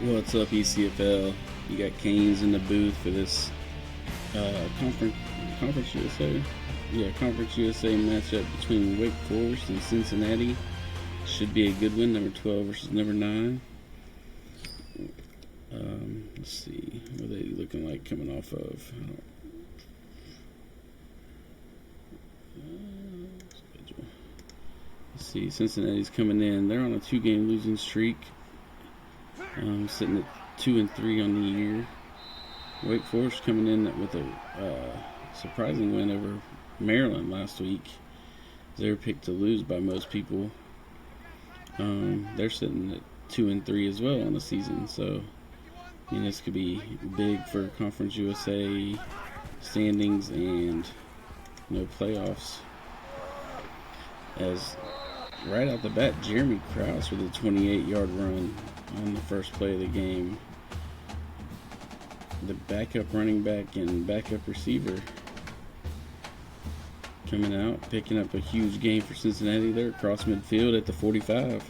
What's up, ECFL? You got Canes in the booth for this Conference USA. Yeah, Conference USA matchup between Wake Forest and Cincinnati. Should be a good one. Number 12 versus number 9. Let's see. What are they looking like coming off of? Schedule. Let's see. Cincinnati's coming in. They're on a 2-game losing streak. Sitting at 2-3 on the year. Wake Forest coming in with a surprising win over Maryland last week. They were picked to lose by most people. They're sitting at 2-3 as well on the season. So, this could be big for Conference USA standings and playoffs. As right out the bat, Jeremy Krause with a 28-yard run on the first play of the game. The backup running back and backup receiver coming out, picking up a huge gain for Cincinnati. They're across midfield at the 45.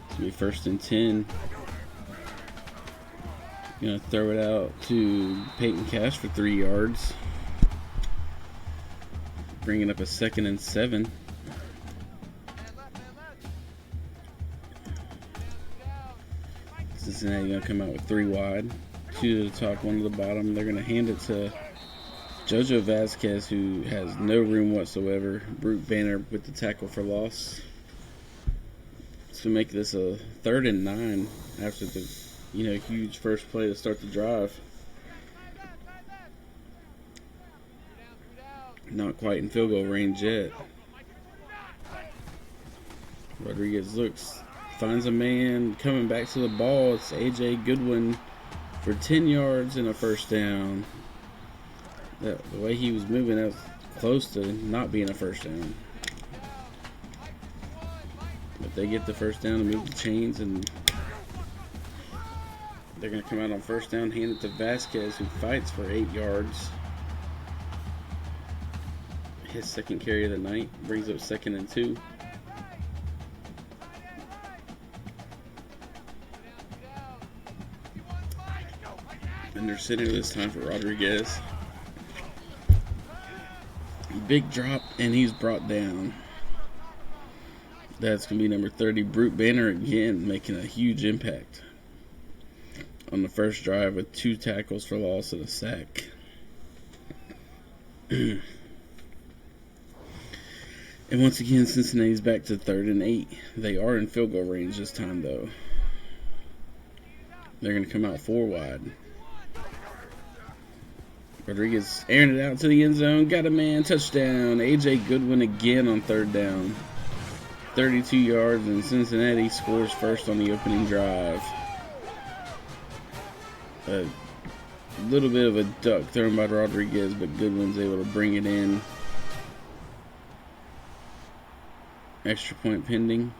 It's going to be 1st and 10. Going to throw it out to Peyton Cash for 3 yards. Bringing up a 2nd and 7. Cincinnati going to come out with 3 wide. 2 to the top, 1 to the bottom. They're going to hand it to Jojo Vasquez, who has no room whatsoever. Brute Banner with the tackle for loss. To make this a 3rd and 9 after the huge first play to start the drive. Not quite in field goal range yet. Rodriguez finds a man coming back to the ball. It's A.J. Goodwin for 10 yards and a 1st down. The way he was moving, that was close to not being a 1st down. But they get the 1st down and move the chains, and they're going to come out on 1st down, hand it to Vasquez, who fights for 8 yards. His 2nd carry of the night brings up 2nd and 2. Under center this time for Rodriguez. Big drop, and he's brought down. That's going to be number 30, Brute Banner again, making a huge impact on the first drive with 2 tackles for loss and a sack. And once again, Cincinnati's back to 3rd and 8. They are in field goal range this time, though. They're going to come out 4 wide. Rodriguez airing it out to the end zone. Got a man. Touchdown. A.J. Goodwin again on 3rd down. 32 yards, and Cincinnati scores first on the opening drive. A little bit of a duck thrown by Rodriguez, but Goodwin's able to bring it in. Extra point pending.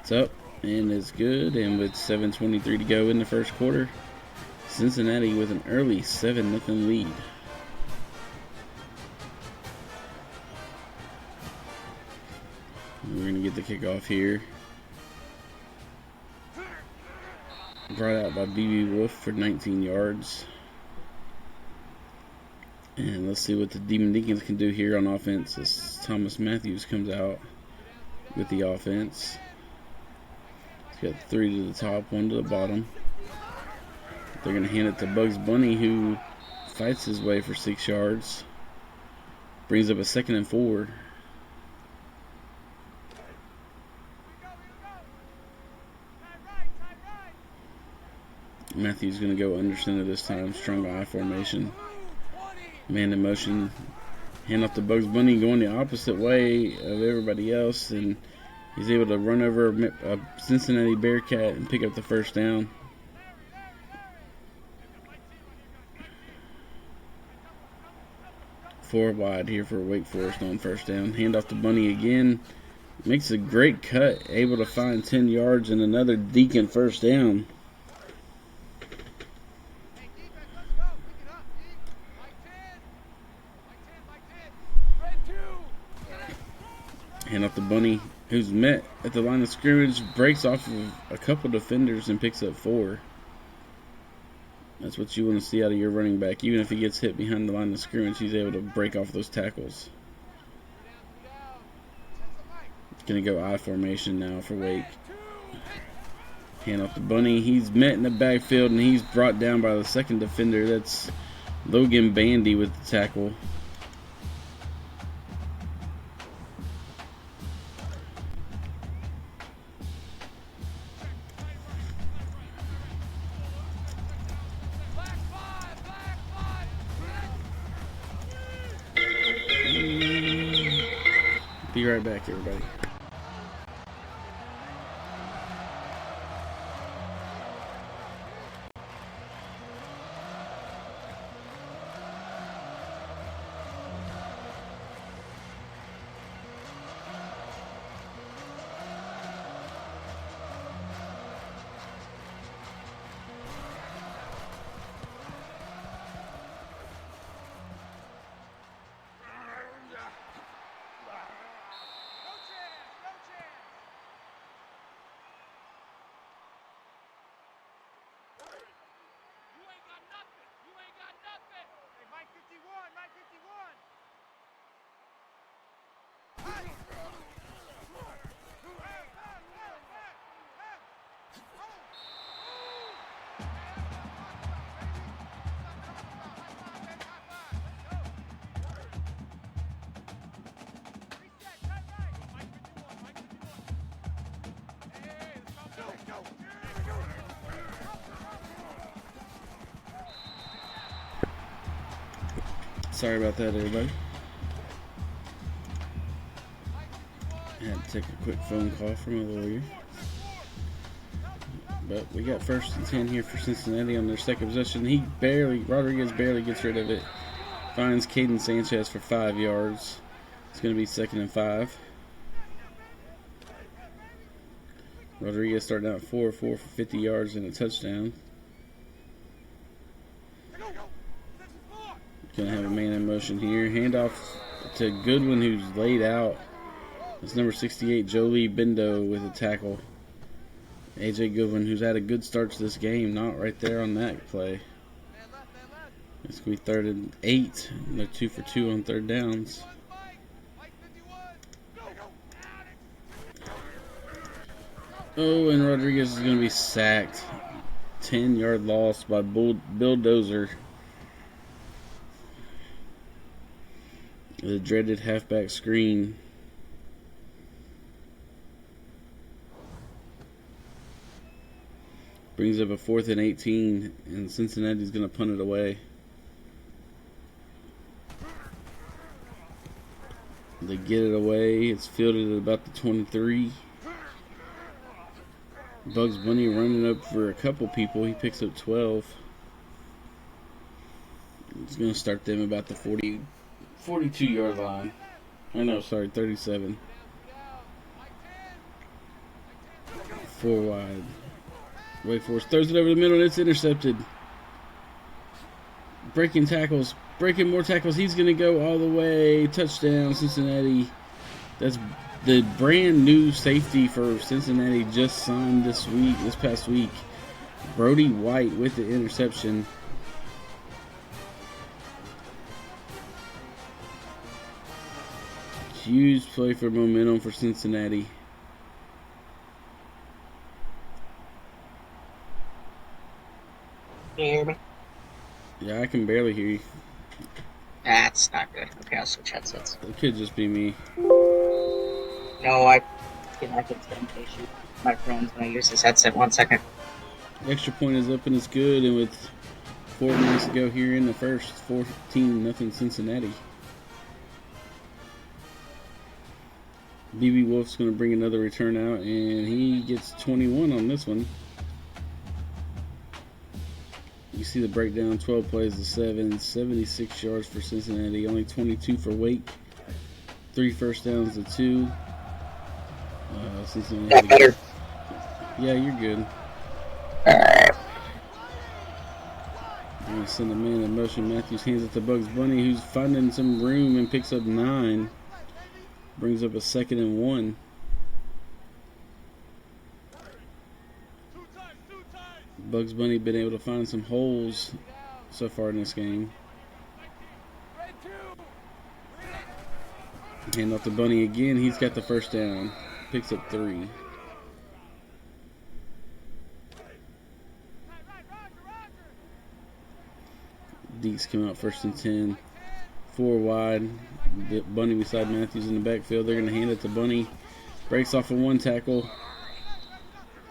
It's up, and it's good. And with 7:23 to go in the first quarter, Cincinnati with an early 7-0 lead. We're going to get the kickoff here. Brought out by B.B. Wolf for 19 yards. And let's see what the Demon Deacons can do here on offense as Thomas Matthews comes out with the offense. He's got 3 to the top, 1 to the bottom. They're going to hand it to Bugs Bunny, who fights his way for 6 yards. Brings up a 2nd and 4. Matthews going to go under center this time. Strong I formation. Man in motion. Hand off to Bugs Bunny, going the opposite way of everybody else, and he's able to run over a Cincinnati Bearcat and pick up the 1st down. Four wide here for Wake Forest on 1st down. Hand off to Bunny again. Makes a great cut. Able to find 10 yards and another Deacon 1st down. Hand off the bunny, who's met at the line of scrimmage, breaks off of a couple defenders and picks up 4. That's what you want to see out of your running back. Even if he gets hit behind the line of scrimmage, he's able to break off those tackles. Going to go I formation now for Wake. Hand off the bunny. He's met in the backfield, and he's brought down by the second defender. That's Logan Bandy with the tackle. Be right back, everybody. Sorry about that, everybody. I had to take a quick phone call from a lawyer. But we got 1st and 10 here for Cincinnati on their second possession. Rodriguez barely gets rid of it. Finds Caden Sanchez for 5 yards. It's going to be 2nd and 5. Rodriguez starting out 4-4 for 50 yards and a touchdown. Going to have a man in motion here. Handoff to Goodwin, who's laid out. It's number 68, Jolie Bindo with a tackle. AJ Goodwin, who's had a good start to this game, not right there on that play. It's going to be 3rd and 8. And they're 2 for 2 on 3rd downs. Oh, and Rodriguez is going to be sacked. 10-yard loss by Bulldozer. The dreaded halfback screen. Brings up a 4th and 18, and Cincinnati's going to punt it away. They get it away. It's fielded at about the 23. Bugs Bunny running up for a couple people. He picks up 12. He's going to start them about the 42-yard line. Oh no, sorry, 37. 4 wide. Wake Forest throws it over the middle, and it's intercepted. Breaking tackles. Breaking more tackles. He's going to go all the way. Touchdown, Cincinnati. That's the brand new safety for Cincinnati, just signed this past week. Brody White with the interception. Huge play for momentum for Cincinnati. Can you hear me? Yeah, I can barely hear you. That's not good. Okay, I'll switch headsets. It could just be me. No, I connected to the issue. My phone's going to use this headset. 1 second. Extra point is up and it's good, and with 4 minutes to go here in the first, 14-0 Cincinnati. BB Wolf's going to bring another return out, and he gets 21 on this one. You see the breakdown, 12 plays to 7, 76 yards for Cincinnati, only 22 for Wake, 3 first downs to 2. Cincinnati. Better. Yeah, you're good. Alright. I'm going to send a man in motion. Matthews hands it to Bugs Bunny, who's finding some room and picks up 9. Brings up a 2nd and 1. Bugs Bunny been able to find some holes so far in this game. Hand off to Bunny again. He's got the first down. Picks up 3. Deeks come out 1st and 10. 4 wide. Bunny beside Matthews in the backfield. They're going to hand it to Bunny. Breaks off of 1 tackle.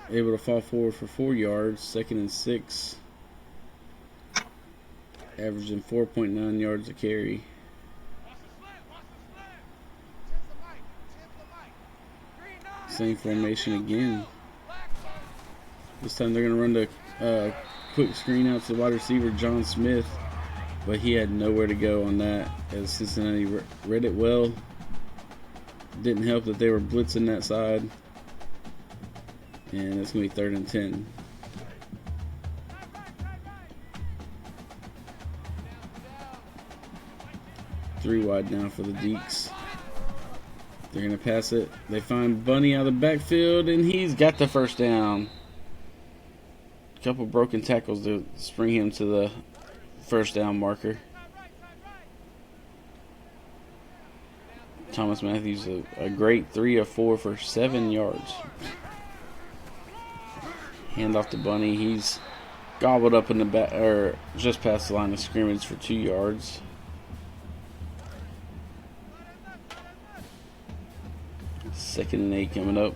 Able to fall forward for 4 yards. 2nd and 6. Averaging 4.9 yards a carry. Same formation again. This time they're going to run the quick screen out to the wide receiver, John Smith. But he had nowhere to go on that, as Cincinnati read it well. Didn't help that they were blitzing that side. And it's going to be 3rd and 10. Three wide now for the Deeks. They're going to pass it. They find Bunny out of the backfield, and he's got the first down. A couple broken tackles to spring him to the first down marker. Thomas Matthews, a great 3 of 4 for 7 yards. Hand off to Bunny. He's gobbled up in the back, or just past the line of scrimmage for 2 yards. Second and 8 coming up.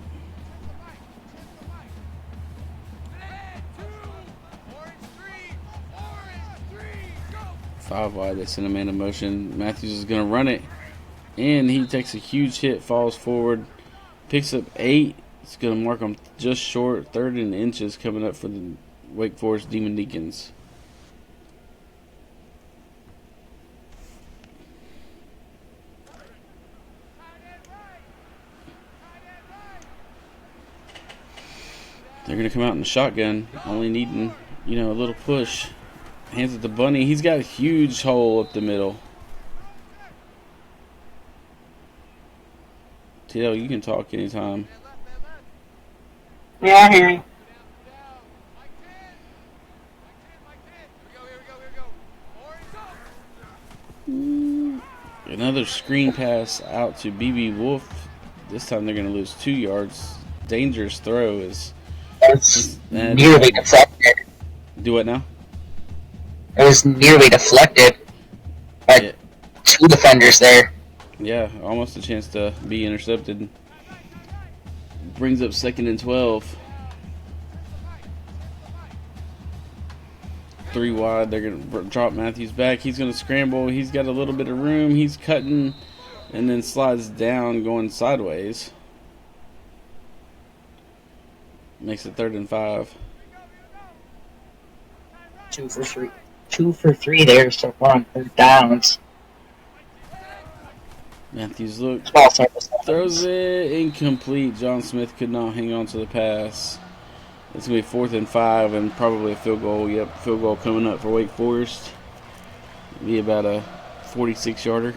Five wide. They send a man in motion. Matthews is going to run it, and he takes a huge hit, falls forward, picks up 8. It's going to mark him just short. 3rd and inches coming up for the Wake Forest Demon Deacons. They're going to come out in the shotgun, only needing, a little push. Hands it to Bunny. He's got a huge hole up the middle. Tito, you can talk anytime. Yeah, I hear you. Another screen pass out to BB Wolf. This time they're going to lose 2 yards. Dangerous throw is... It's nearly deflected. Do what now? It was nearly deflected. Like 2 defenders there. Yeah, almost a chance to be intercepted. Brings up 2nd and 12. 3 wide. They're going to drop Matthews back. He's going to scramble. He's got a little bit of room. He's cutting and then slides down going sideways. Makes it 3rd and 5. 2 for 3. 2 for 3 there so far on 3rd downs. Matthews throws it incomplete. John Smith could not hang on to the pass. It's going to be 4th and 5 and probably a field goal. Yep, field goal coming up for Wake Forest. It'll be about a 46-yarder.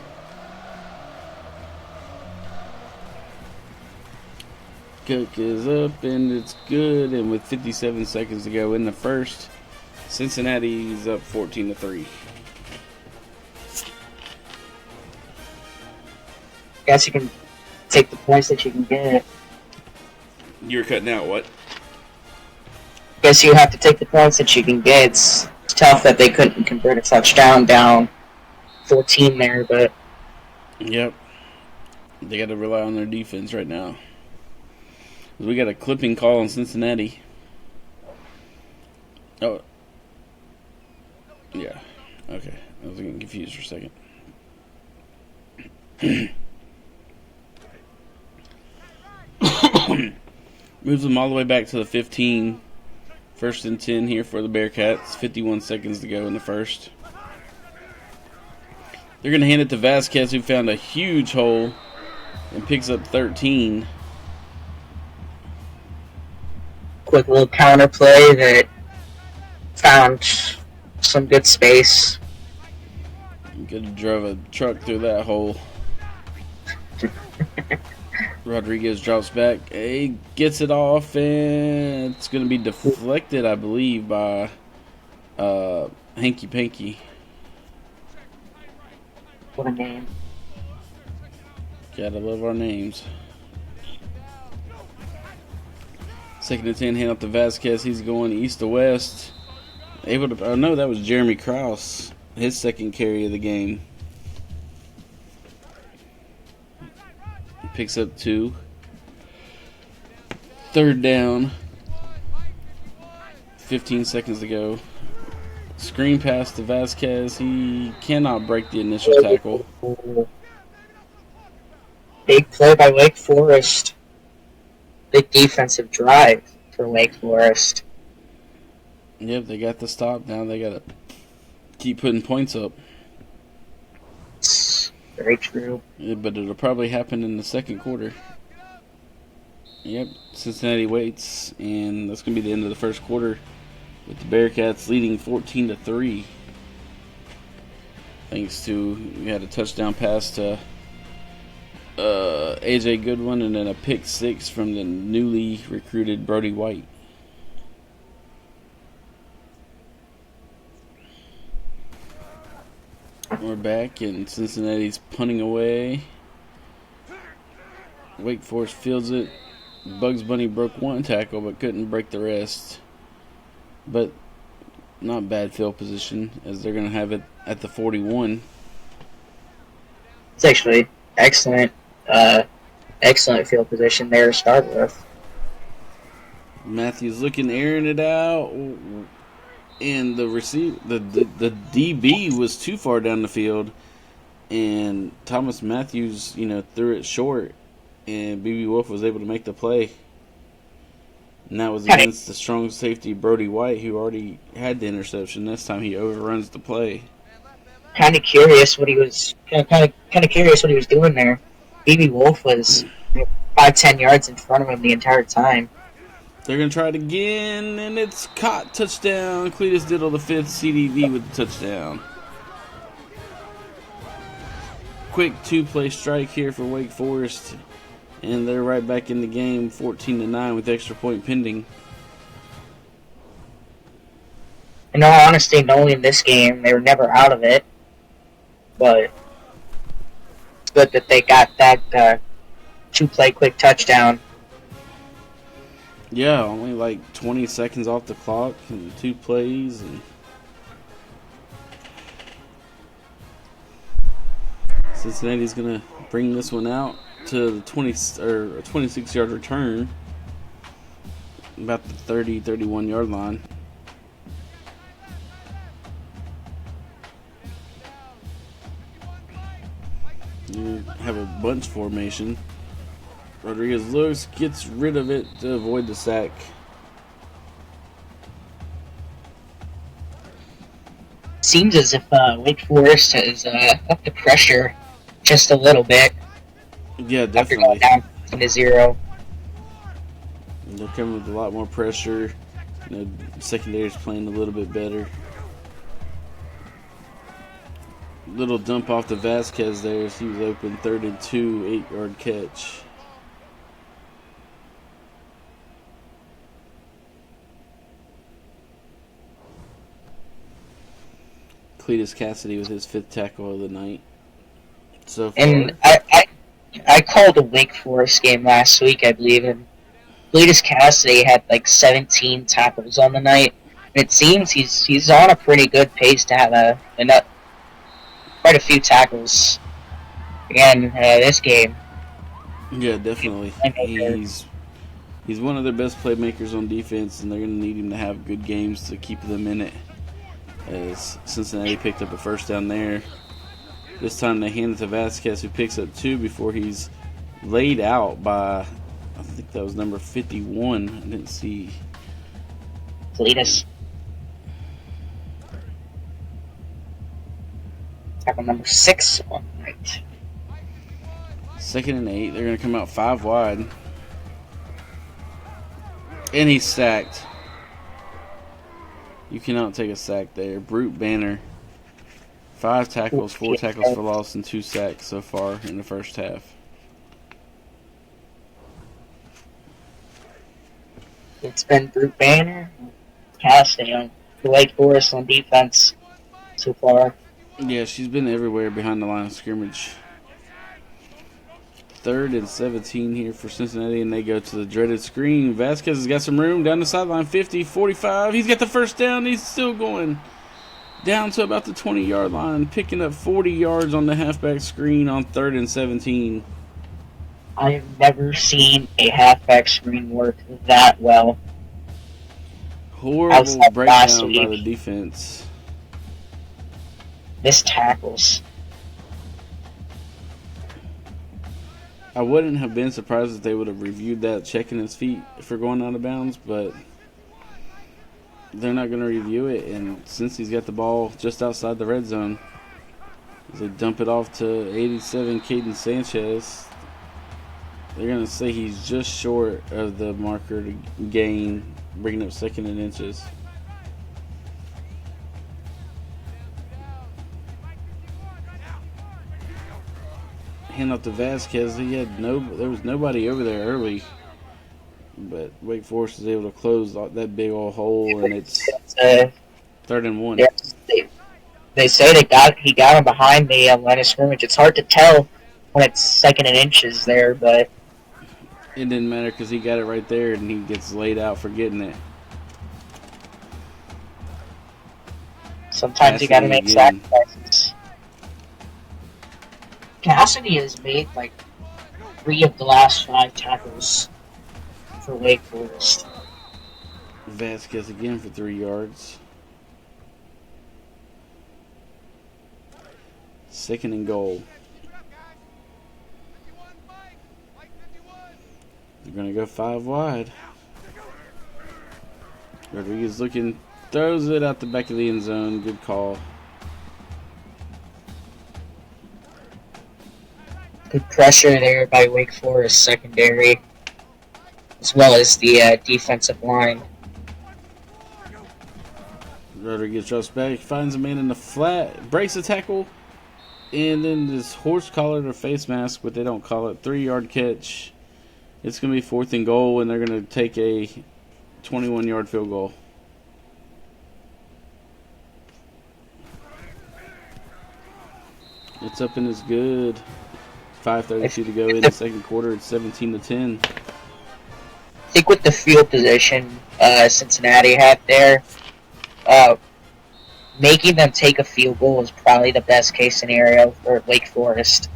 Cook is up and it's good, and with 57 seconds to go in the first, Cincinnati's up 14-3. Guess you can take the points that you can get. You're cutting out what? Guess you have to take the points that you can get. It's tough that they couldn't convert a touchdown down 14 there, but... Yep. They got to rely on their defense right now. We got a clipping call on Cincinnati. Oh. Yeah. Okay. I was getting confused for a second. Moves them all the way back to the 15. 1st and 10 here for the Bearcats. 51 seconds to go in the first. They're going to hand it to Vasquez, who found a huge hole and picks up 13. Quick little counter play that found some good space. Could have drove a truck through that hole. Rodriguez drops back. He gets it off, and it's going to be deflected, I believe, by Hanky Panky. What a name. Gotta love our names. 2nd and 10, hand off to Vasquez. He's going east to west. Able to. Oh no, that was Jeremy Krause. His 2nd carry of the game. Picks up 2. 3rd down. 15 seconds to go. Screen pass to Vasquez. He cannot break the initial tackle. Big play by Wake Forest. Big defensive drive for Wake Forest. Yep, they got the stop. Now they got to keep putting points up. Very true. Yeah, but it'll probably happen in the 2nd quarter. Yep, Cincinnati waits, and that's going to be the end of the 1st quarter with the Bearcats leading 14-3. Thanks to, we had a touchdown pass to AJ Goodwin and then a pick 6 from the newly recruited Brody White. We're back, and Cincinnati's punting away. Wake Forest fields it. Bugs Bunny broke 1 tackle but couldn't break the rest. But not bad field position, as they're going to have it at the 41. It's actually excellent field position there to start with. Matthews looking, airing it out, and the DB was too far down the field, and Thomas Matthews, threw it short, and BB Wolf was able to make the play. And that was against the strong safety Brody White, who already had the interception. This time he overruns the play. Kind of curious what he was doing there. BB Wolf was 5-10 yards in front of him the entire time. They're going to try it again, and it's caught. Touchdown. Cletus Diddle, the 5th CDV with the touchdown. Quick 2-play strike here for Wake Forest, and they're right back in the game, 14-9 with extra point pending. In all honesty, knowing this game, they were never out of it, but it's good that they got that 2-play quick touchdown. Yeah, only like 20 seconds off the clock and 2 plays. And Cincinnati's going to bring this one out to the 26-yard return, about the 31 yard line. You have a bunch formation. Rodriguez looks, gets rid of it to avoid the sack. Seems as if Wake Forest has upped the pressure just a little bit. Yeah, definitely. After going down to 0. They're coming with a lot more pressure. Secondary's playing a little bit better. Little dump off to Vasquez there as he was open. 3rd and 2, 8-yard catch. And Cletus Cassidy with his 5th tackle of the night so far. And I called a Wake Forest game last week, I believe, and Cletus Cassidy had like 17 tackles on the night. And it seems he's on a pretty good pace to have quite a few tackles again this game. Yeah, definitely. He's one of their best playmakers on defense, and they're going to need him to have good games to keep them in it. As Cincinnati picked up a 1st down there. This time they hand it to Vasquez, who picks up 2 before he's laid out by, I think that was number 51. I didn't see. Cletus. Tackle number 6 on the night. 2nd and 8. They're going to come out 5 wide. And he's sacked. You cannot take a sack there. Brute Banner. 5 tackles, 4 tackles for loss, and 2 sacks so far in the 1st half. It's been Brute Banner, Cassidy on the Wake Forest on defense so far. Yeah, she's been everywhere behind the line of scrimmage. 3rd and 17 here for Cincinnati, and they go to the dreaded screen. Vasquez has got some room down the sideline, 50, 45. He's got the first down. He's still going down to about the 20-yard line, picking up 40 yards on the halfback screen on 3rd and 17. I have never seen a halfback screen work that well. Horrible breakdown by the defense. Missed tackles. I wouldn't have been surprised if they would have reviewed that, checking his feet for going out of bounds, but they're not going to review it. And since he's got the ball just outside the red zone, they dump it off to 87, Caden Sanchez. They're going to say he's just short of the marker to gain, bringing up 2nd and inches. Hand off to Vasquez. There was nobody over there early, but Wake Forest is able to close that big old hole, and it's 3rd and 1. Yeah, they say he got him behind the line of scrimmage. It's hard to tell when it's 2nd and inches there, but it didn't matter because he got it right there, and he gets laid out for getting it. Sometimes you got to make sacrifices. Cassidy has made like 3 of the last 5 tackles for Wake Forest. Vasquez again for 3 yards. 2nd and goal. They're going to go 5 wide. Rodriguez looking, throws it out the back of the end zone. Good call. Good pressure there by Wake Forest secondary, as well as the defensive line. Rodriguez drops back, finds a man in the flat, breaks the tackle, and then this horse collar or face mask, but they don't call it. 3-yard catch. It's going to be 4th and goal, and they're going to take a 21-yard field goal. It's up and it's good. 5:32 to go in the 2nd quarter. It's 17-10. I think with the field position Cincinnati had there, making them take a field goal is probably the best case scenario for Wake Forest.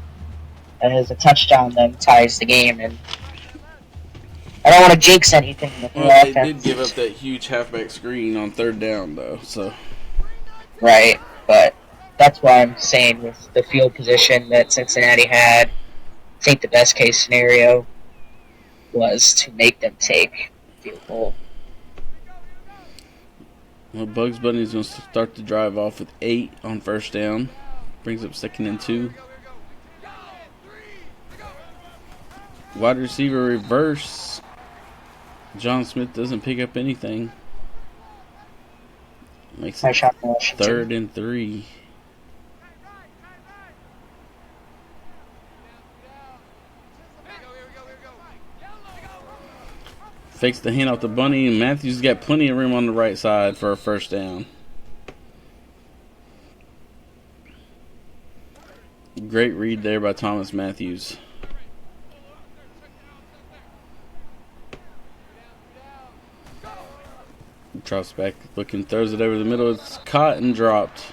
And as a touchdown then ties the game, and I don't want to jinx anything with the offense. They did offense. give up that huge halfback screen on 3rd down, though. So right, but that's why I'm saying with the field position that Cincinnati had, I think the best case scenario was to make them take field goal. Well, Bugs Bunny is going to start the drive off with 8 on 1st down. Brings up 2nd and 2. Wide receiver reverse. John Smith doesn't pick up anything. Makes it 3rd and 3. Fakes the handoff to Bunny, and Matthews got plenty of room on the right side for a 1st down. Great read there by Thomas Matthews. Drops back, looking, throws it over the middle. It's caught and dropped.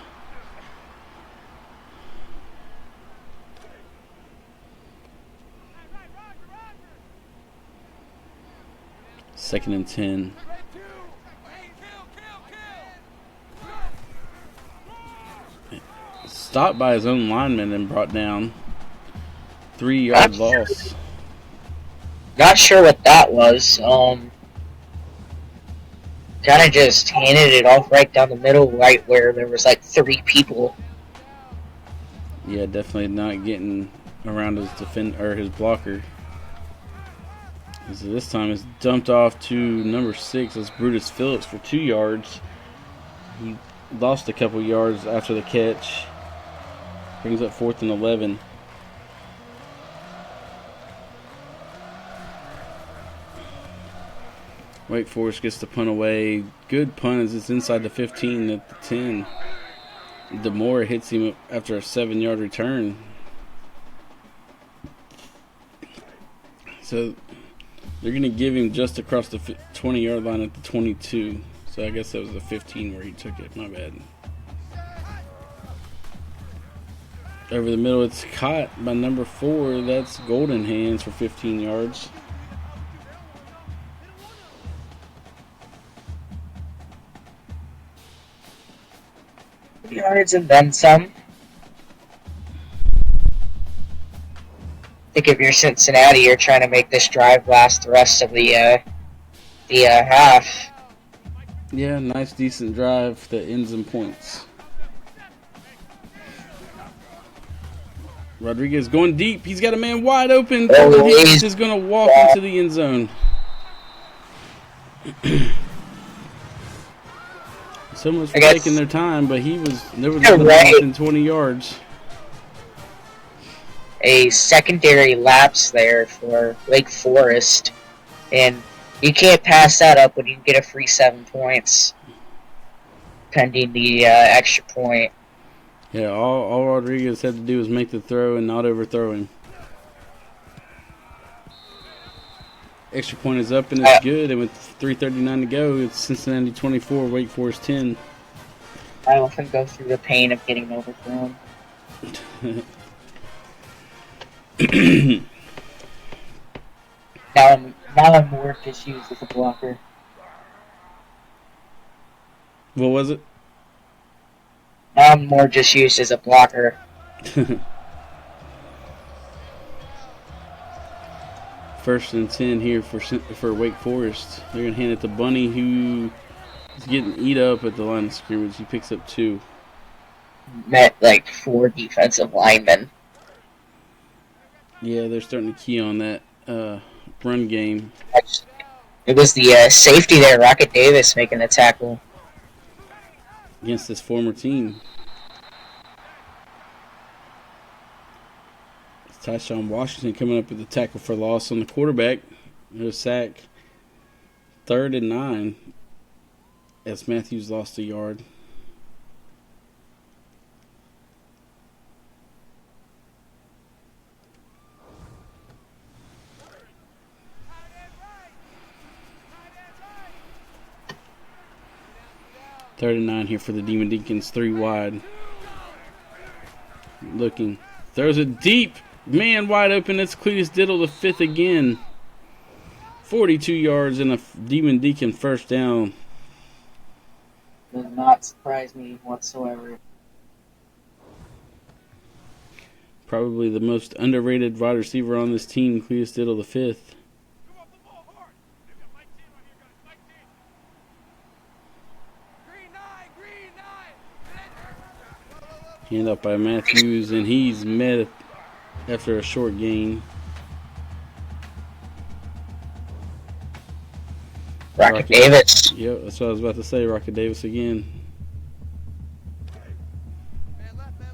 Second and 10. Stopped by his own lineman and brought down. 3-yard loss. Not sure what that was. Kind of just handed it off right down the middle, right where there was like 3 people. Yeah, definitely not getting around his his blocker. So this time it's dumped off to number 6. That's Brutus Phillips for 2 yards. He lost a couple yards after the catch. Brings up 4th and 11. Wake Forest gets the punt away. Good punt as it's inside the 15 at the 10. DeMore hits him after a 7-yard return. So they're going to give him just across the 20-yard line at the 22. So I guess that was the 15 where he took it. My bad. Over the middle, it's caught by number 4. That's Golden Hands for 15 yards. Yards and then some. I think if you're Cincinnati, you're trying to make this drive last the rest of the half. Yeah, nice, decent drive that ends in points. Rodriguez going deep. He's got a man wide open. He's just going to walk into the end zone. Someone's taking their time, but there was nothing within 20 yards. A secondary lapse there for Wake Forest, and you can't pass that up when you can get a free 7 points pending the extra point. Yeah, all Rodriguez had to do was make the throw and not overthrow him. Extra point is up and it's good, and with 3:39 to go, it's Cincinnati 24, Wake Forest 10. I often go through the pain of getting overthrown. Now I'm more just used as a blocker. What was it? Now I'm more just used as a blocker. First and 10 here for Wake Forest. They're going to hand it to Bunny, who is getting eat up at the line of scrimmage. He picks up 2. Met like 4 defensive linemen. Yeah, they're starting to key on that run game. It was the safety there, Rocket Davis, making the tackle. Against this former team. Tyshawn Washington coming up with the tackle for loss on the quarterback. There's a sack. 3rd and 9 as Matthews lost a yard. Third and 9 here for the Demon Deacons. 3 wide. Looking. Throws it deep. Man wide open. It's Cletus Diddle, the 5th again. 42 yards and a Demon Deacon first down. Does not surprise me whatsoever. Probably the most underrated wide receiver on this team, Cletus Diddle, the 5th. Hand up by Matthews, and he's met after a short gain. Rocket Davis. Yep, that's what I was about to say. Rocket Davis again.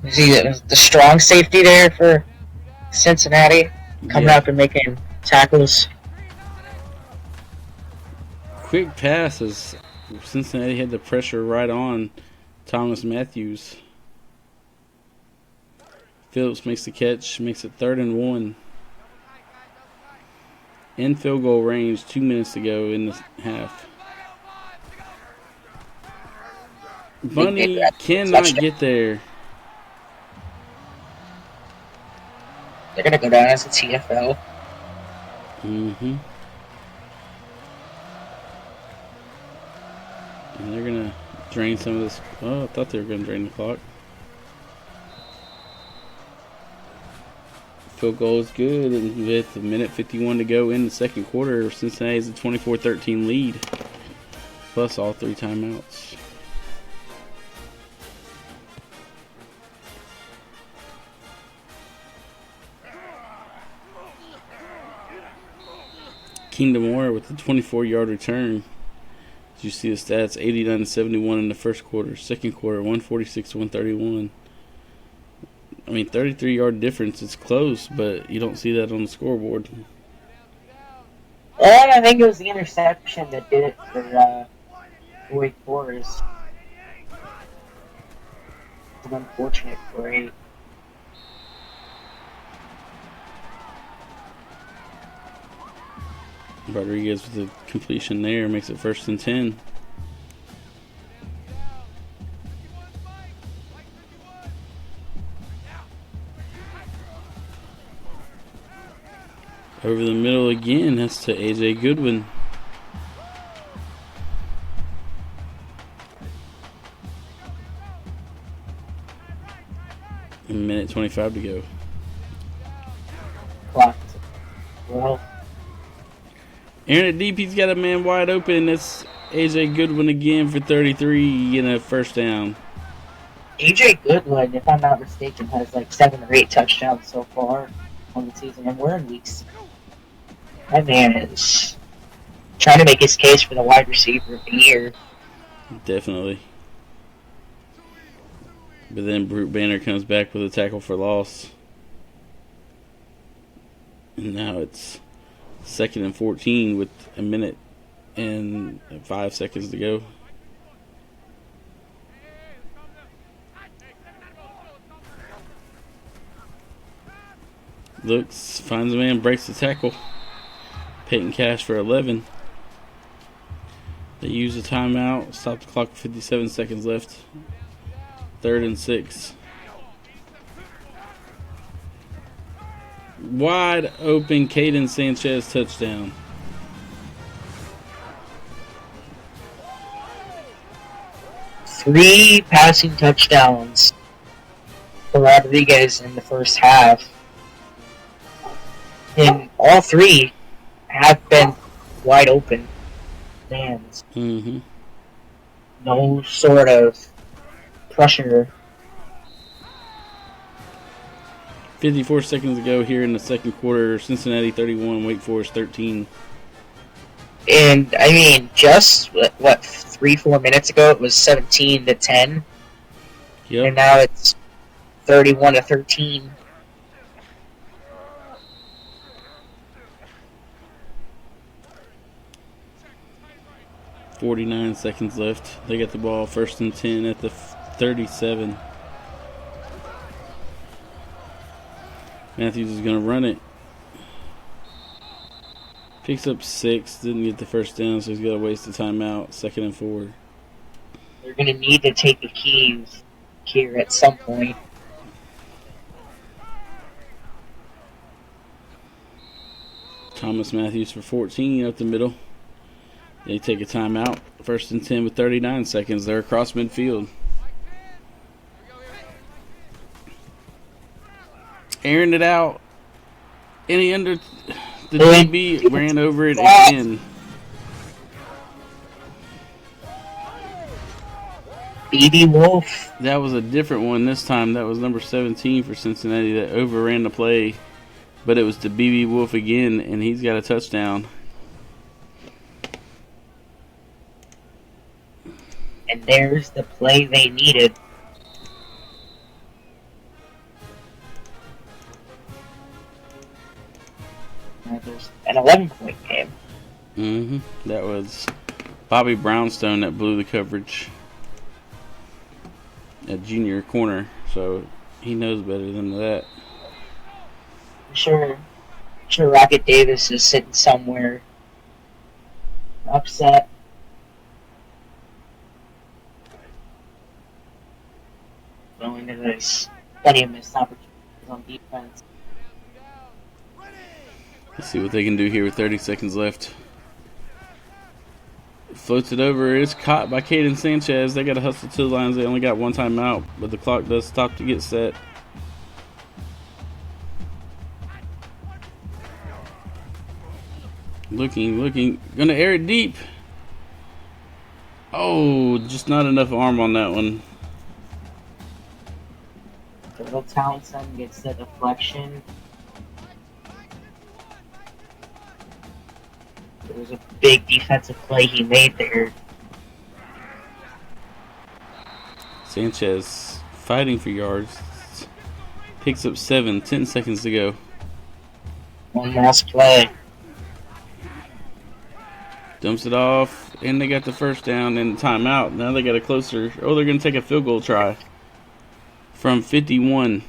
You see the strong safety there for Cincinnati coming up and making tackles. Quick passes. Cincinnati had the pressure right on Thomas Matthews. Phillips makes the catch, makes it 3rd and 1. In field goal range, 2 minutes to go in the half. Bunny cannot get there. They're going to go down as a TFL. Mm-hmm. And they're going to drain some of this. Oh, I thought they were going to drain the clock. Field goal is good, and with a minute 51 to go in the second quarter, Cincinnati has a 24-13 lead, plus all 3 timeouts. Kingdom War with the 24-yard return. As you see the stats, 89-71 in the first quarter. Second quarter, 146-131. I mean, 33-yard difference. It's close, but you don't see that on the scoreboard. And I think it was the interception that did it for Wake Forest. It's an unfortunate break. Rodriguez with the completion there makes it 1st and 10. Over the middle again, that's to A.J. Goodwin. A minute 25 to go. Clocked. Well, Aaron at deep, he's got a man wide open. That's A.J. Goodwin again for 33 and a 1st down. AJ Goodwin, if I'm not mistaken, has like 7 or 8 touchdowns so far on the season, and we're in weeks. That man is trying to make his case for the wide receiver of the year. Definitely. But then Brute Banner comes back with a tackle for loss. And now it's 2nd and 14 with a minute and 5 seconds to go. Looks, finds a man, breaks the tackle. Peyton Cash for 11. They use a timeout. Stop the clock with 57 seconds left. 3rd and 6. Wide open, Caden Sanchez touchdown. Three passing touchdowns for Rodriguez in the first half. And all 3 have been wide open lands. Mm-hmm. No sort of pressure. 54 seconds to go here in the 2nd quarter. Cincinnati 31, Wake Forest 13. And I mean, just 3-4 minutes ago it was 17-10. Yep. And now it's 31-13. 49 seconds left. They get the ball 1st and 10 at the 37. Matthews is going to run it. Picks up 6. Didn't get the 1st down, so he's got to waste the timeout. 2nd and 4. They're going to need to take the keys here at some point. Thomas Matthews for 14 up the middle. They take a timeout. 1st and 10 with 39 seconds. They're across midfield. Airing it out. And he under the DB ran over it again. BB Wolf. That was a different one this time. That was number 17 for Cincinnati that overran the play. But it was to BB Wolf again, and he's got a touchdown. And there's the play they needed. There's an 11-point game. Mm-hmm. That was Bobby Brownstone that blew the coverage at junior corner, so he knows better than that. I'm sure Rocket Davis is sitting somewhere upset. Going into this, plenty of missed opportunities on defense. Let's see what they can do here with 30 seconds left. Floats it over. It's caught by Caden Sanchez. They got to hustle to the lines. They only got one timeout, but the clock does stop to get set. Looking. Gonna air it deep. Oh, just not enough arm on that one. Little Townsend gets the deflection. It was a big defensive play he made there. Sanchez fighting for yards. Picks up 7, 10 seconds to go. One last play. Dumps it off, and they got the first down and timeout. Now they got a closer. Oh, they're going to take a field goal try from 51.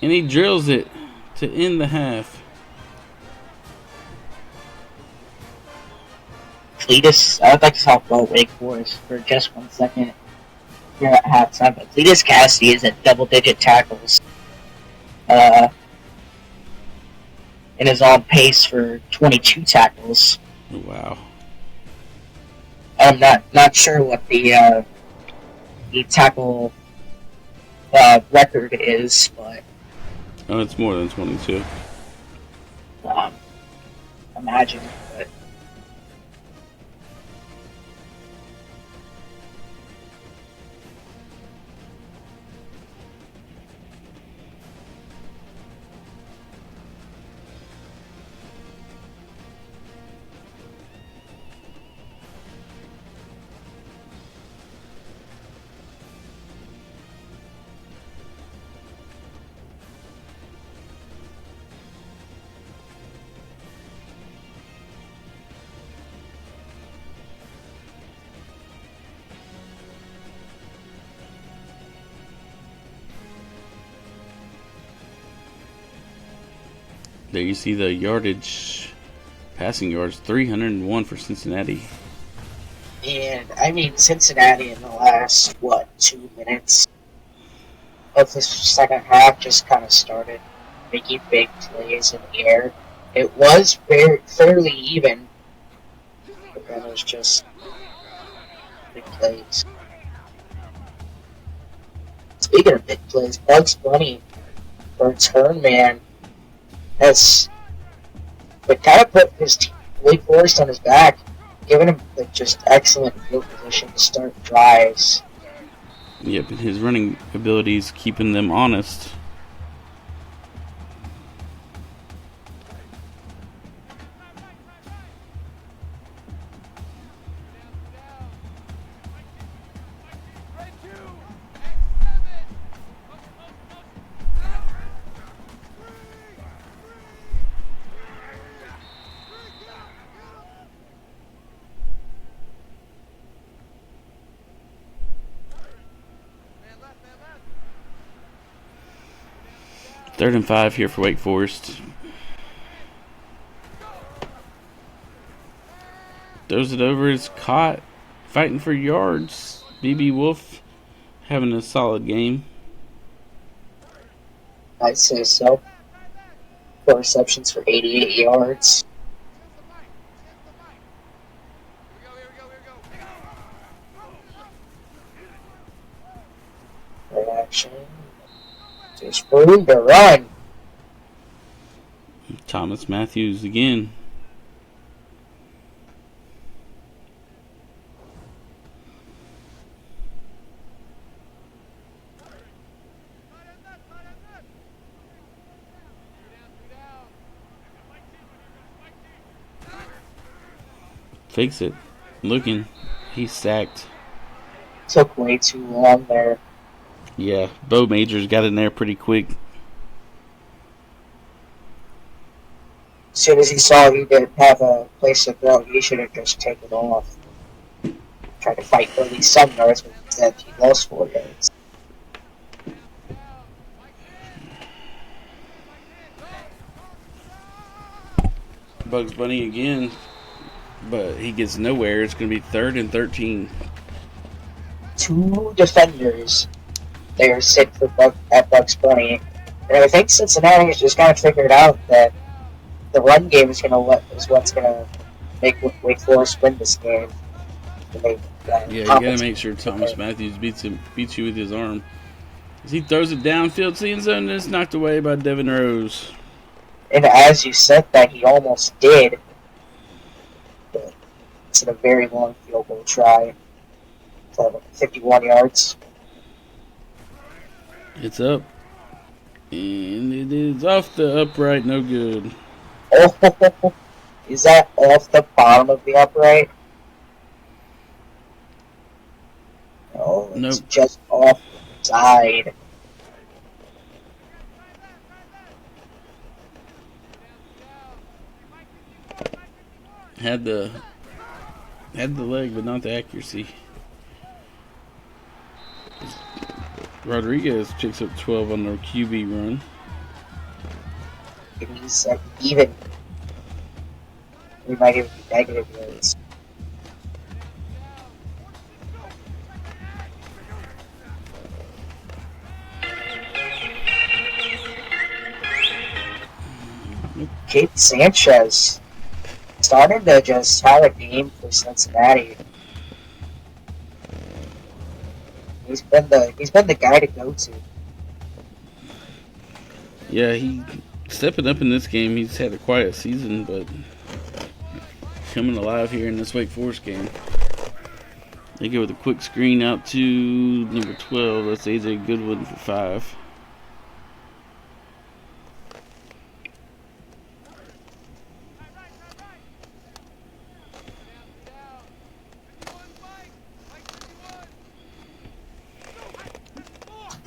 And he drills it to end the half. Cletus, I would like to talk about Wake Forest for just 1 second. Here at halftime, but Cletus Cassidy is at double-digit tackles, and is on pace for 22 tackles. Wow. I'm not sure what the tackle record is, but it's more than 22. Imagine, but. There you see the yardage, passing yards, 301 for Cincinnati. And I mean, Cincinnati in the last 2 minutes of this second half just kind of started making big plays in the air. It was fairly even, but then it was just big plays. Speaking of big plays, Bugs Bunny, the return man, has kind of put his Wake Forest on his back, giving him just excellent field position to start drives. Yep, and his running abilities keeping them honest. Third and 5 here for Wake Forest. Throws it over, it's caught. Fighting for yards. BB Wolf having a solid game. I'd say so. 4 receptions for 88 yards. Action. There's room to run. Thomas Matthews again. Fakes it. Looking. He's sacked. Took way too long there. Yeah, Bo Majors got in there pretty quick. As soon as he saw he didn't have a place to go, he should have just taken off. Tried to fight for at least some yards, but instead he lost 4 yards. Bugs Bunny again, but he gets nowhere. It's going to be 3rd and 13. 2 defenders there sit for Bugs Bunny, and I think Cincinnati has just kind of figured out that the run game is what's gonna make Wake Forest win this game. Yeah, you gotta make sure Thomas Matthews beats you with his arm. As he throws it downfield, to the end zone, and it's knocked away by Devin Rose. And as you said that, he almost did. But it's a very long field goal try. 51 yards. It's up. And it is off the upright, no good. Oh, is that off the bottom of the upright? No, it's nope. just off the side. Had the leg, but not the accuracy. Rodriguez picks up 12 on their QB run. And he's even. We might even be negative yards. Jake Sanchez started to just have a game for Cincinnati. He's been the guy to go to. Yeah, he stepping up in this game. He's had a quiet season, but coming alive here in this Wake Forest game. They go with a quick screen out to number 12. That's AJ Goodwin for 5.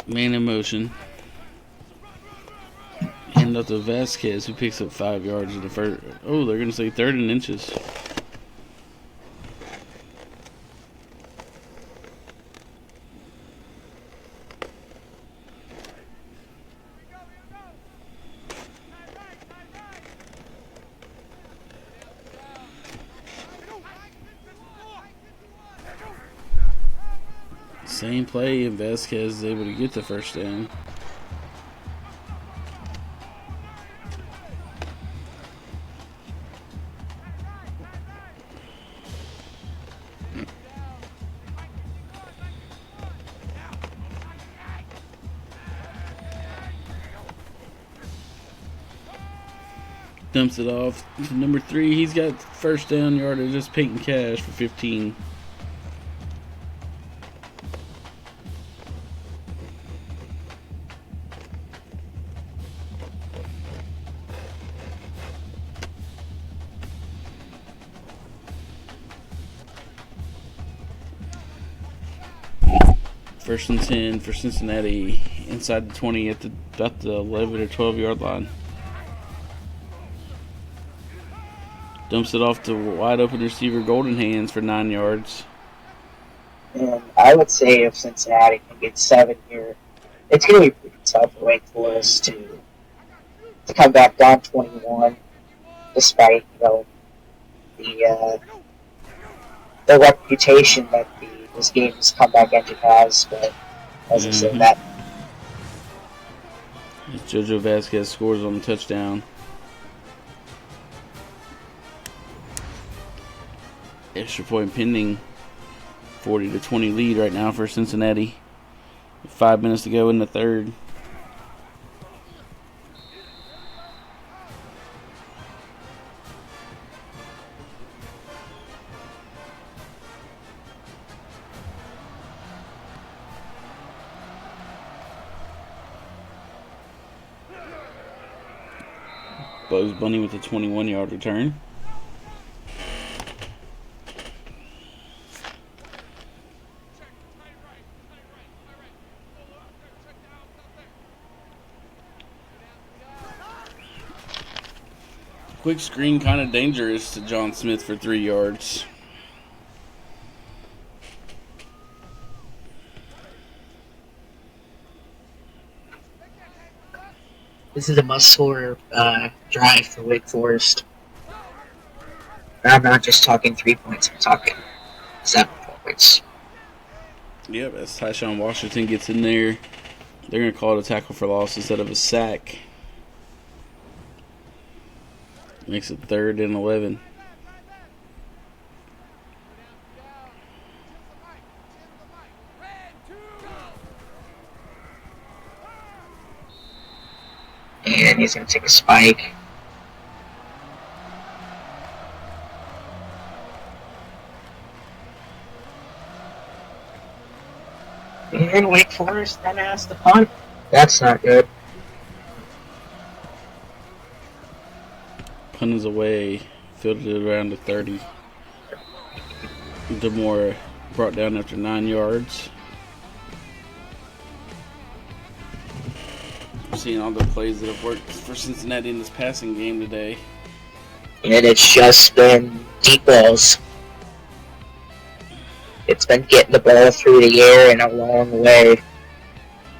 Man in motion. Hand up to Vasquez, who picks up 5 yards in the first. Oh, they're going to say 3rd and inches. Same play, and Vasquez is able to get the first down. Dumps it off to number 3. He's got first down yardage. Just Peyton Cash for 15. First and 10 for Cincinnati inside the 20 at about the 11 or 12 yard line. Dumps it off to wide open receiver Golden Hands for 9 yards. And I would say if Cincinnati can get 7 here, it's going to be pretty tough for Wake Forest to come back down 21, despite the reputation that this game's comeback engine has. But as I said, that JoJo Vasquez scores on the touchdown. Extra point pending. 40-20 lead right now for Cincinnati. 5 minutes to go in the third. Bugs Bunny with a 21-yard return. Quick screen, kind of dangerous to John Smith for 3 yards. this is a must-score drive for Wake Forest. I'm not just talking 3 points, I'm talking 7 points. Yep, as Tyshawn Washington gets in there, they're going to call it a tackle for loss instead of a sack. Makes it 3rd and 11. And he's going to take a spike. And Wake Forest then has the punt. That's not good. Punt is away. Fielded it around the 30. DeMora brought down after 9 yards. We're seeing all the plays that have worked for Cincinnati in this passing game today. and it's just been deep balls. It's been getting the ball through the air in a long way.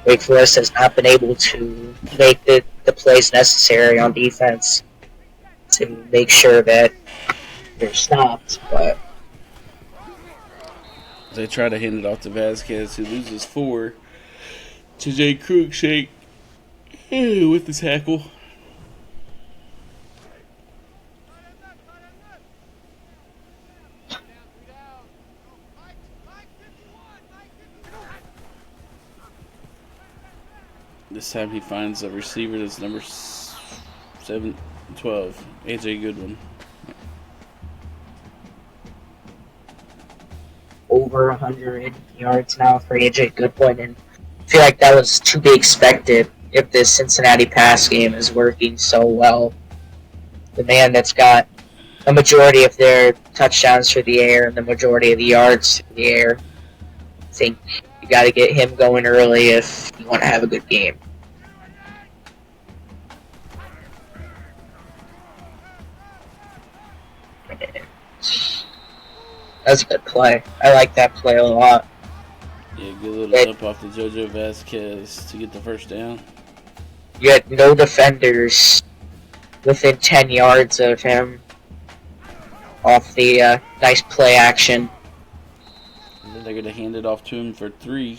Wake Forest has not been able to make the plays necessary on defense to make sure that they're stopped, but they try to hand it off to Vasquez, who loses 4 to Jay Cruikshank with the tackle. This time he finds a receiver that's number 12, AJ Goodwin. Over 100 yards now for AJ Goodwin, and I feel like that was to be expected if this Cincinnati pass game is working so well. The man that's got a majority of their touchdowns through the air and the majority of the yards through the air. I think you got to get him going early if you want to have a good game. That's a good play. I like that play a lot. Yeah, good little jump off the JoJo Vasquez to get the first down. You had no defenders within 10 yards of him off the nice play action. And then they're going to hand it off to him for 3.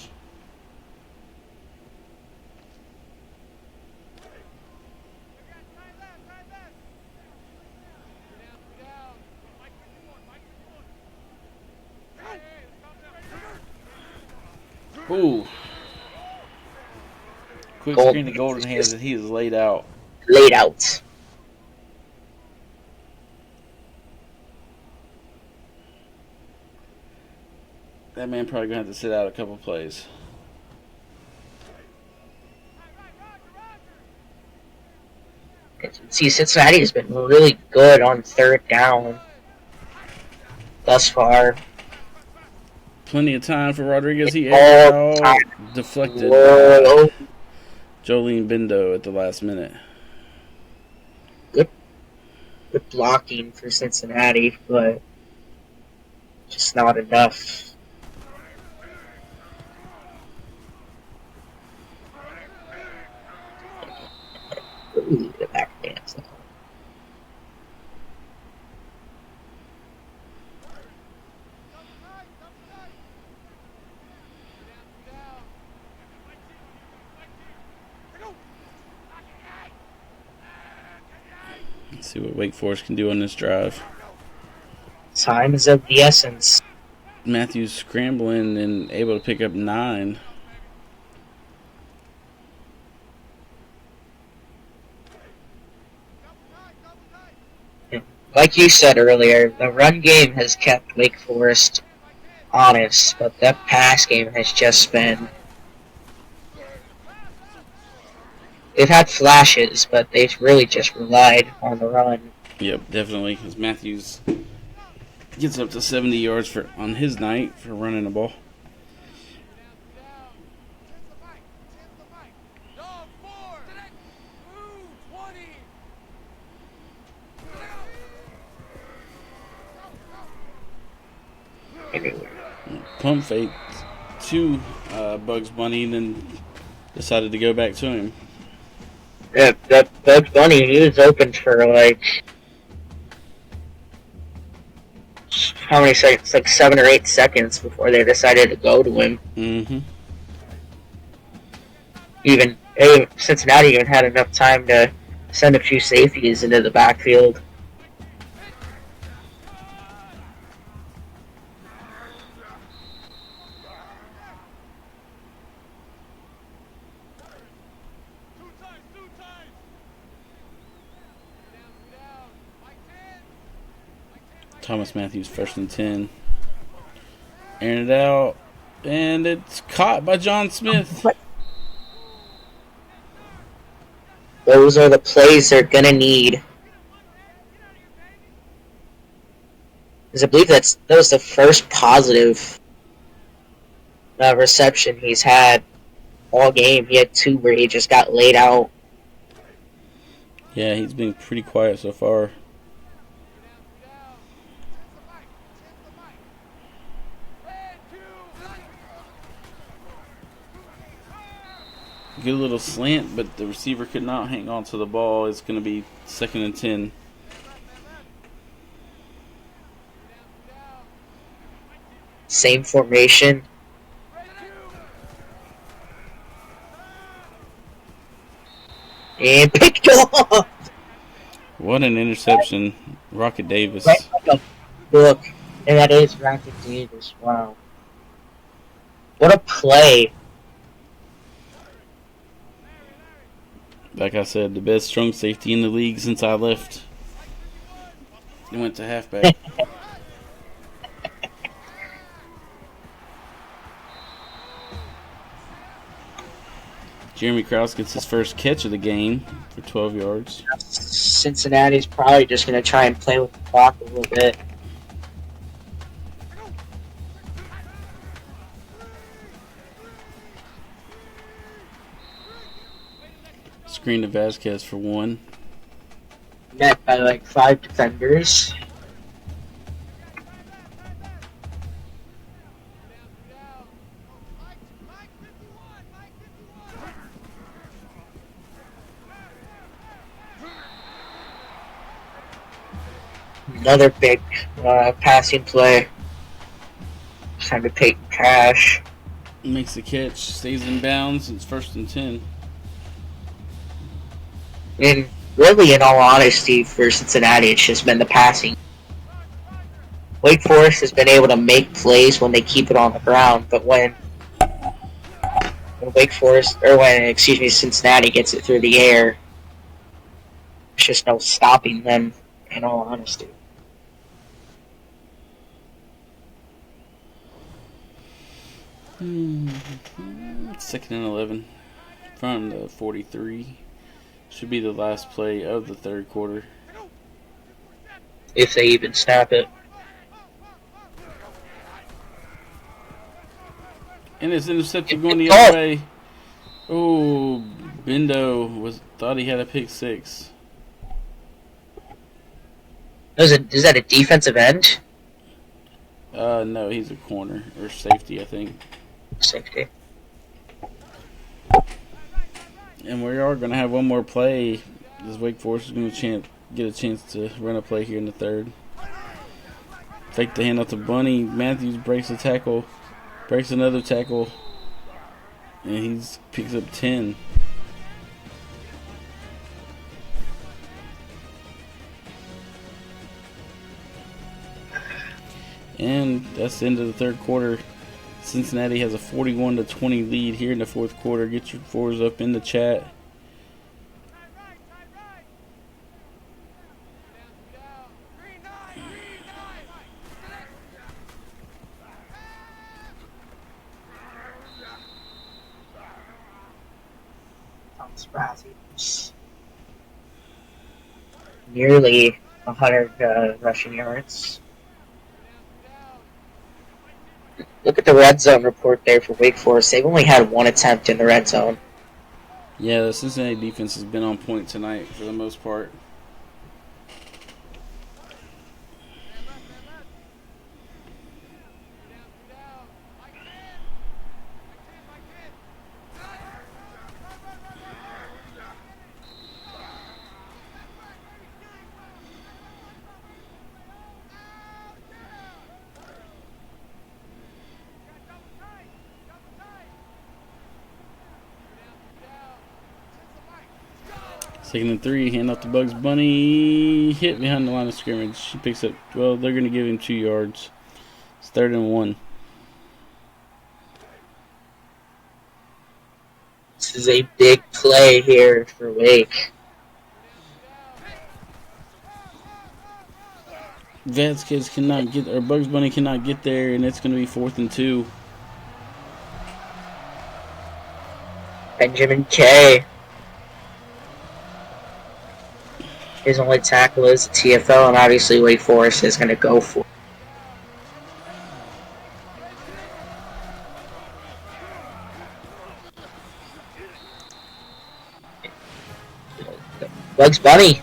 Ooh. Quick screen to Golden Hands, and he is laid out. Laid out. That man probably going to have to sit out a couple plays. See, Cincinnati has been really good on third down thus far. Plenty of time for Rodriguez. He out deflected by Jolene Bindo at the last minute. Good blocking for Cincinnati, but just not enough. Ooh, the back dance. Let's see what Wake Forest can do on this drive. Time is of the essence. Matthews scrambling and able to pick up 9. Like you said earlier, the run game has kept Wake Forest honest, but that pass game has just been... They've had flashes, but they've really just relied on the run. Yep, definitely, because Matthews gets up to 70 yards on his night for running the ball. Pump fake to Bugs Bunny and then decided to go back to him. Yeah, that Bugs Bunny, he was open for how many seconds? Like 7 or 8 seconds before they decided to go to him. Mm-hmm. Cincinnati even had enough time to send a few safeties into the backfield. Thomas Matthews, 1st and 10. Airing it out. And it's caught by John Smith. Those are the plays they're going to need. Because I believe that was the first positive reception he's had all game. He had 2 where he just got laid out. Yeah, he's been pretty quiet so far. good little slant, but the receiver could not hang on to the ball. It's going to be 2nd and 10. Same formation. And picked off. What an interception. Rocket Davis. Right like a book. And that is Rocket Davis. Wow. What a play. Like I said, the best strong safety in the league since I left. He went to halfback. Jeremy Krause gets his first catch of the game for 12 yards. Cincinnati's probably just going to try and play with the clock a little bit. Screen to Vasquez for 1. Met by like 5 defenders. Another big passing play. Time to take cash. Makes the catch, stays in bounds. It's 1st and 10. And really, in all honesty, for Cincinnati, it's just been the passing. Wake Forest has been able to make plays when they keep it on the ground, but when Cincinnati gets it through the air, there's just no stopping them, in all honesty. It's 2nd and 11 from the 43. Should be the last play of the 3rd quarter. If they even snap it. And it's intercepted going the other way. Oh, Bendo thought he had a pick 6. Is that a defensive end? No, he's a corner or safety, I think. Safety. And we are going to have one more play. This Wake Forest is going to get a chance to run a play here in the 3rd. Fake the handoff to Bunny. Matthews breaks a tackle. Breaks another tackle. And he picks up 10. And that's the end of the 3rd quarter. Cincinnati has a 41-20 lead here in the 4th quarter. Get your 4s up in the chat. Nearly 100 rushing yards. Look at the red zone report there for Wake Forest. They've only had 1 attempt in the red zone. Yeah, the Cincinnati defense has been on point tonight for the most part. Second and 3, hand off to Bugs Bunny. Hit behind the line of scrimmage. She picks up, well, they're going to give him 2 yards. It's 3rd and 1. This is a big play here for Wake. Vasquez cannot get, or Bugs Bunny cannot get there, and it's going to be 4th and 2. Benjamin K. His only tackle is a TFL, and obviously Wake Forest is going to go for it. Bugs Bunny.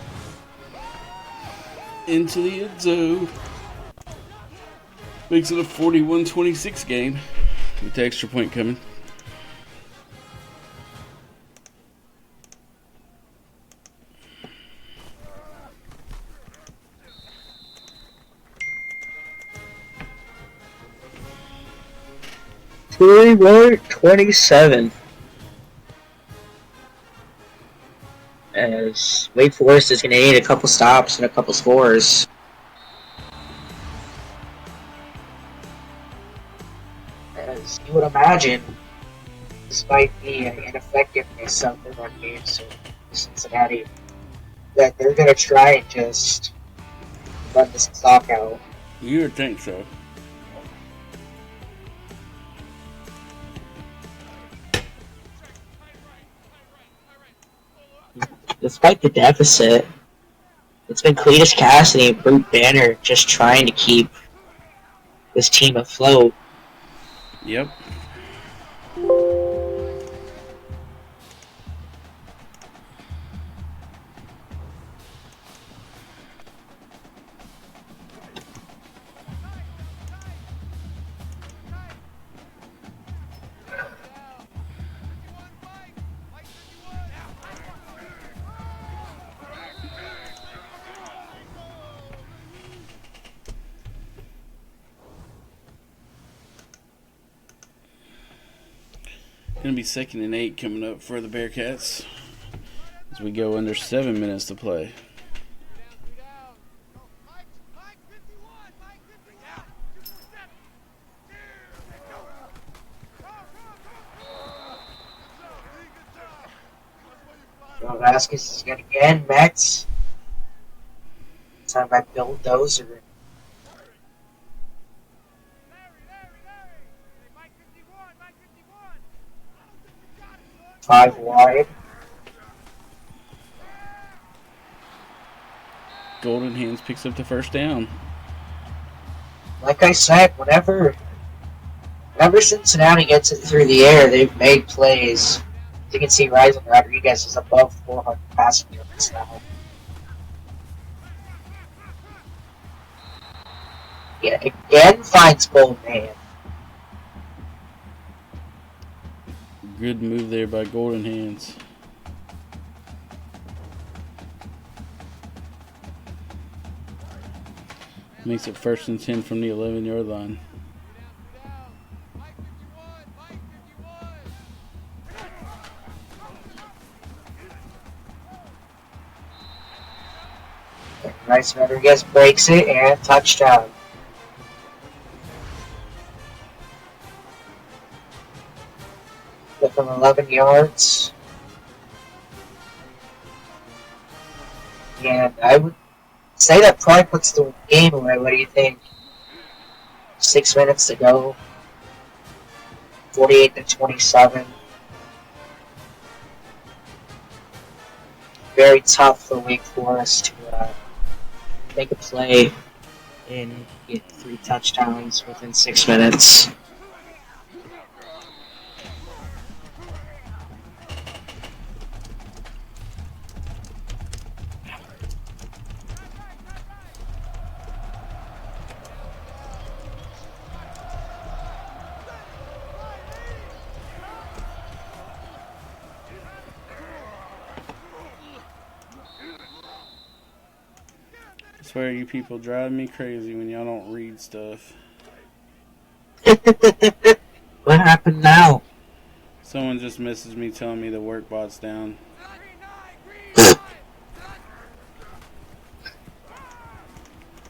Into the end zone. Makes it a 41-26 game. With the extra point coming. 31-27. As Wake Forest is going to need a couple stops and a couple scores. As you would imagine, despite the ineffectiveness of the run game, so Cincinnati, that they're going to try and just run this clock out. You would think so. Despite the deficit, it's been Cletus Cassidy and Brute Banner just trying to keep this team afloat. Yep. Going to be 2nd and 8 coming up for the Bearcats as we go under 7 minutes to play. Vasquez is yet again Mets. Time by Bill Dozer. Five wide. Golden Hands picks up the first down. Like I said, whenever Cincinnati gets it through the air, they've made plays. You can see Ryzen Rodriguez is above 400 passing yards now. Yeah, again finds Goldman. Good move there by Golden Hands. Makes it 1st and 10 from the 11-yard line. Ryzen Rodriguez breaks it and touchdown. From 11 yards. And I would say that probably puts the game away. What do you think? 6 minutes to go. 48-27. Very tough for Wake Forest to make a play and get 3 touchdowns within 6 minutes. I swear you people drive me crazy when y'all don't read stuff. What happened now? Someone just messaged me telling me the work bot's down.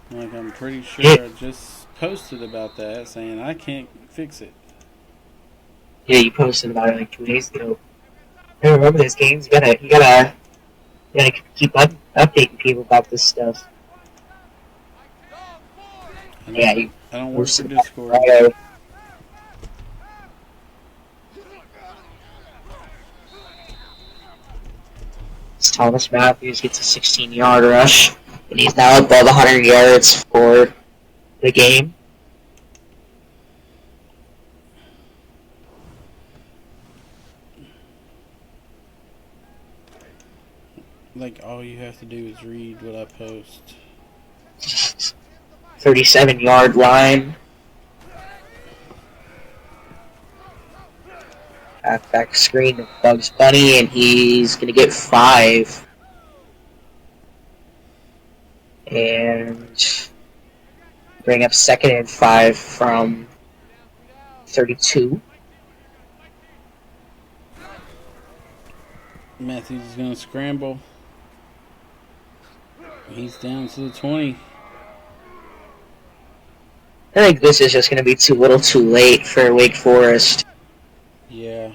Like, I'm pretty sure I just posted about that saying I can't fix it. Yeah, you posted about it like 2 days ago. I remember this games. You gotta keep updating people about this stuff. I don't work for Discord. Thomas Matthews gets a 16-yard rush, and he's now above 100 yards for the game. Like, all you have to do is read what I post. 37-yard line. Halfback screen to Bugs Bunny, and he's going to get 5. And bring up 2nd and 5 from 32. Matthews is going to scramble. He's down to the 20. I think this is just going to be too little too late for Wake Forest. Yeah.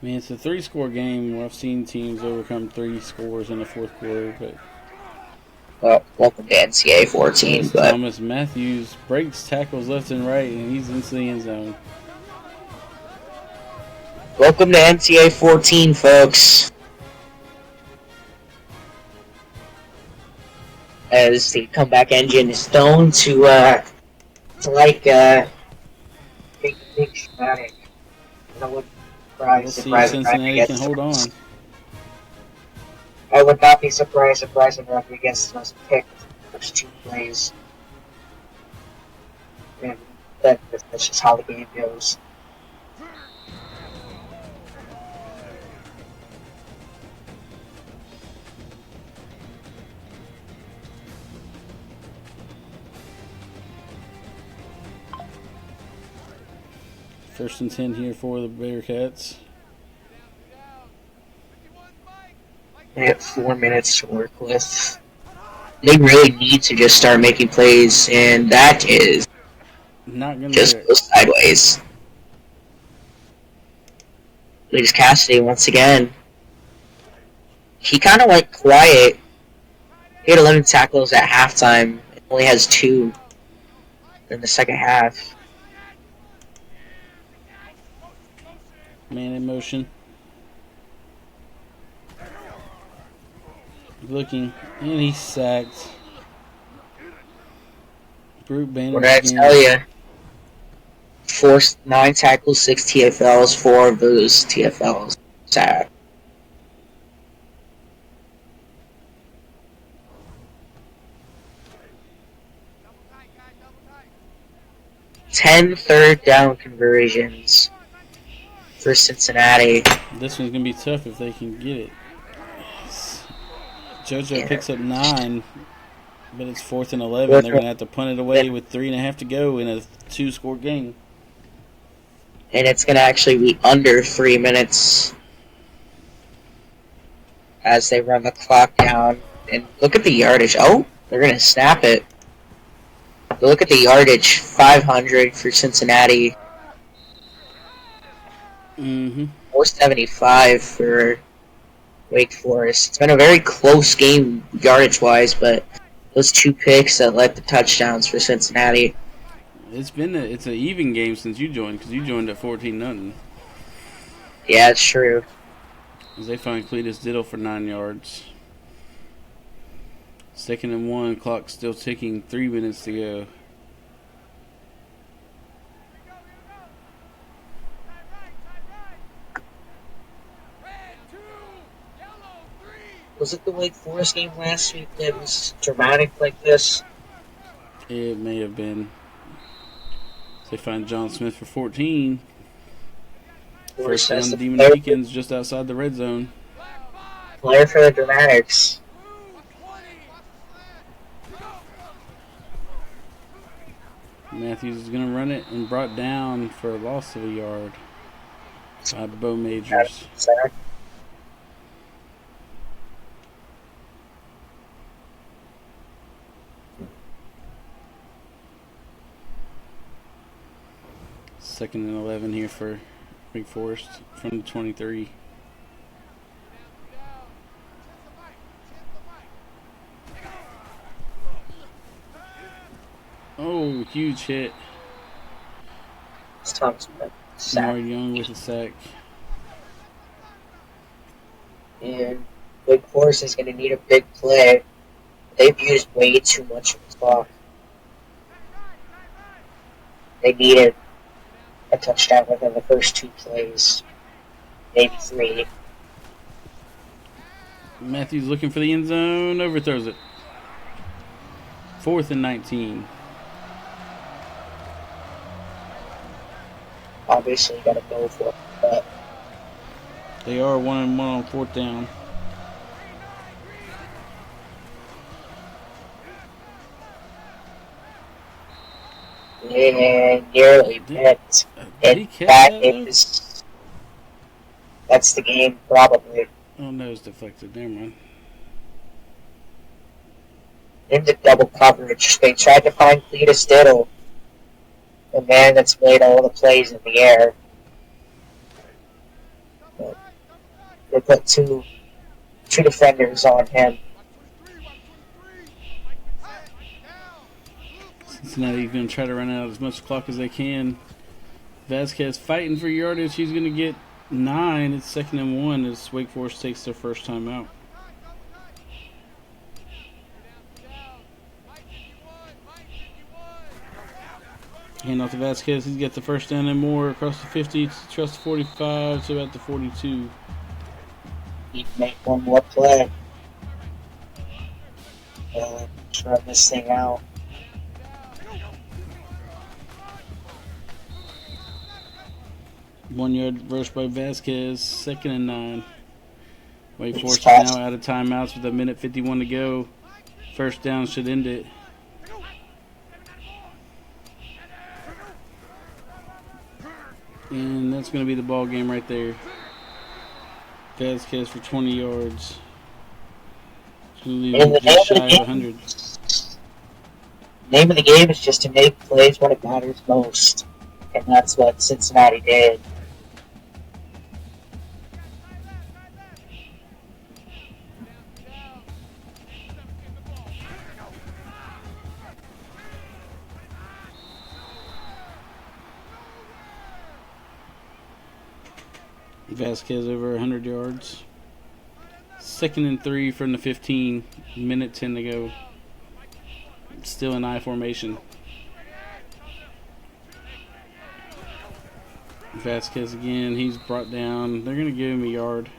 I mean, it's a 3-score game. I've seen teams overcome 3 scores in the fourth quarter, but Well, welcome to NCAA 14, but Thomas Matthews breaks tackles left and right, and he's into the end zone. welcome to NCAA 14, folks. As the comeback engine is known to like big schematic. I wouldn't We'll see if Cincinnati can hold on. I would not be surprised if Bryson Rodriguez was picked the first 2 plays. And that's just how the game goes. First and 10 here for the Bearcats. They have 4 minutes to work with. They really need to just start making plays, and that is not gonna just go sideways. Lucas Cassidy once again. He kind of went quiet. He had 11 tackles at halftime. It only has 2 in the second half. Man in motion. Looking, and he's sacked. Brute Banner. What did I tell you? Forced 9 tackles, 6 TFLs, 4 of those TFLs sacked. 10 third down conversions for Cincinnati. This one's going to be tough if they can get it. JoJo picks up 9, but it's 4th and 11. They're going to have to punt it away with 3.5 to go in a 2-score game. And it's going to actually be under 3 minutes as they run the clock down. And look at the yardage. Oh, they're going to snap it. But look at the yardage. 500 for Cincinnati. 475 for Wake Forest. It's been a very close game yardage-wise, but those 2 picks that led to touchdowns for Cincinnati. It's an even game since you joined, because you joined at 14-0. Yeah, it's true. As they find Cletus Diddle for 9 yards. 2nd and 1, clock still ticking, 3 minutes to go. Was it the Wake Forest game last week that was dramatic like this? It may have been. They find John Smith for 14. First down the Demon Deacons just outside the red zone. Player for the Dramatics. Matthews is going to run it and brought down for a loss of a yard by Bo Majors. Second and 11 here for Wake Forest from the 23. Oh, huge hit. Samar Young with a sack. And Wake Forest is going to need a big play. They've used way too much of the clock. They needed a touchdown within the first 2 plays. Maybe 3. Matthews looking for the end zone. Overthrows it. 4th and 19. Obviously, got to go for it. But they are 1-1 on 4th down. And nearly picked. And that is That's the game, probably. Oh no, it's deflected. Never mind. Into double coverage. They tried to find Cletus Diddle, the man that's made all the plays in the air. But they put two defenders on him. Cincinnati's going to try to run out as much clock as they can. Vasquez fighting for yardage. He's going to get 9. It's 2nd and 1 as Wake Forest takes their first time out. Hand off to Vasquez. He's got the first down and more across the 50, across the 45 to about the 42. He can make one more play. Try this thing out. One yard rush by Vasquez. 2nd and 9. Wake Forest is now out of timeouts with a minute 51 to go. First down should end it. And that's going to be the ball game right there. Vasquez for 20 yards. It's going to leave him just shy of 100. Name of the game is just to make plays when it matters most. And that's what Cincinnati did. Vasquez over 100 yards. 2nd and 3 from the 15. Minute 10 to go. Still in I formation. Vasquez again. He's brought down. They're going to give him a yard.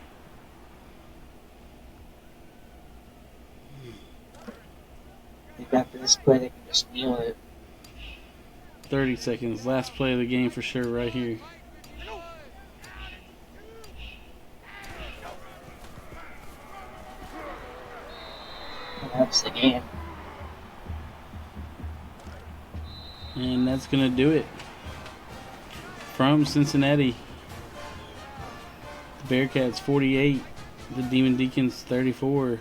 I think after this play, they can just kneel it. 30 seconds. Last play of the game for sure right here. That's the game. And that's going to do it. From Cincinnati, the Bearcats 48, the Demon Deacons 34.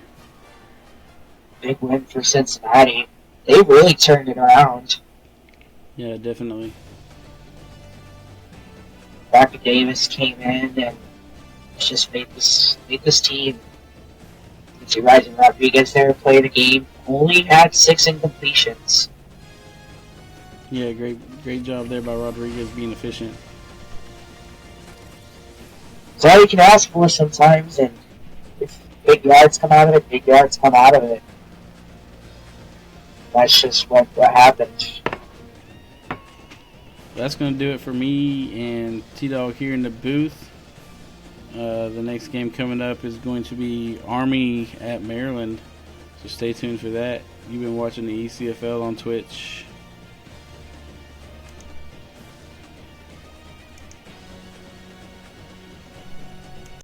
Big win for Cincinnati. They really turned it around. Yeah, definitely. Dr. Davis came in and just made this team. Rising Rodriguez there played the game. Only had 6 incompletions. Yeah, great job there by Rodriguez being efficient. It's all you can ask for sometimes, and if big yards come out of it, big yards come out of it. That's just what happened. That's going to do it for me and T-Dog here in the booth. The next game coming up is going to be Army at Maryland, so stay tuned for that. You've been watching the ECFL on Twitch.